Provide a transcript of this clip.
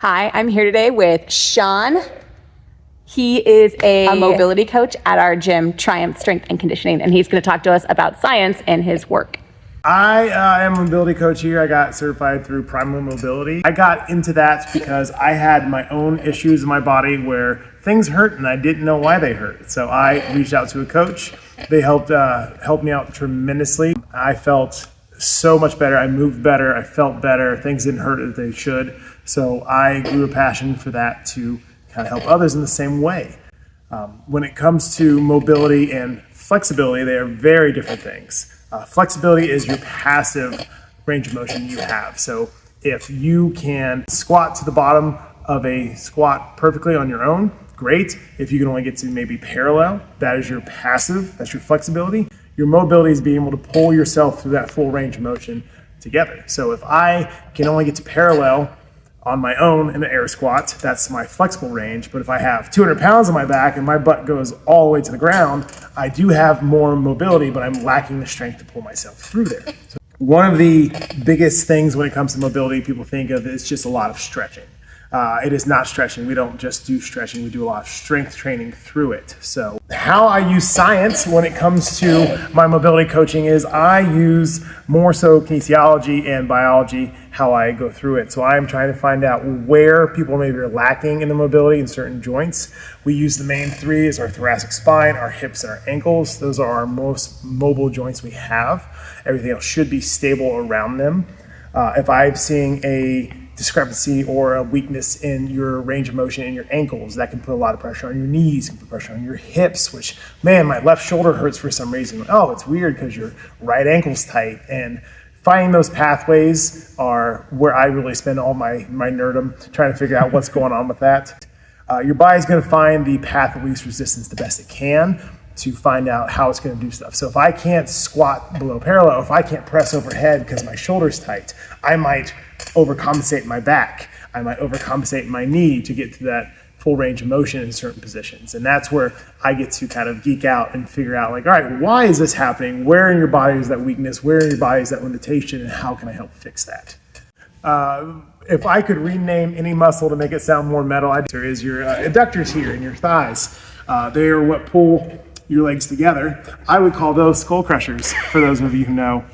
Hi, I'm here today with Sean. He is a mobility coach at our gym, Triumph Strength and Conditioning, and he's going to talk to us about science and his work. I am a mobility coach here. I got certified through Primal Mobility. I got into that because I had my own issues in my body where things hurt and I didn't know why they hurt. So I reached out to a coach. They helped me out tremendously. I felt so much better. I moved better. I felt better. Things didn't hurt as they should. So I grew a passion for that to kind of help others in the same way. When it comes to mobility and flexibility, they are very different things. Flexibility is your passive range of motion you have. So if you can squat to the bottom of a squat perfectly on your own, great. If you can only get to maybe parallel, that is your passive, that's your flexibility. Your mobility is being able to pull yourself through that full range of motion together. So if I can only get to parallel on my own in the air squat, that's my flexible range. But if I have 200 pounds on my back and my butt goes all the way to the ground, I do have more mobility, but I'm lacking the strength to pull myself through there. So one of the biggest things when it comes to mobility people think of is just a lot of stretching. It is not stretching. We don't just do stretching. We do a lot of strength training through it. So how I use science when it comes to my mobility coaching is I use more so kinesiology and biology, how I go through it. So I'm trying to find out where people maybe are lacking in the mobility in certain joints. We use the main three as our thoracic spine, our hips, and our ankles. Those are our most mobile joints we have. Everything else should be stable around them. If I'm seeing a discrepancy or a weakness in your range of motion in your ankles, that can put a lot of pressure on your knees, can put pressure on your hips, which, man, my left shoulder hurts for some reason. Oh, it's weird because your right ankle's tight. And finding those pathways are where I really spend all my nerdum trying to figure out what's going on with that. Your body's going to find the path of least resistance the best it can to find out how it's going to do stuff. So if I can't squat below parallel, if I can't press overhead because my shoulder's tight, I might overcompensate my back. I might overcompensate my knee to get to that full range of motion in certain positions. And that's where I get to kind of geek out and figure out, like, all right, why is this happening? Where in your body is that weakness? Where in your body is that limitation? And how can I help fix that? If I could rename any muscle to make it sound more metal, there is your adductors here in your thighs. They are what pull your legs together. I would call those skull crushers, for those of you who know.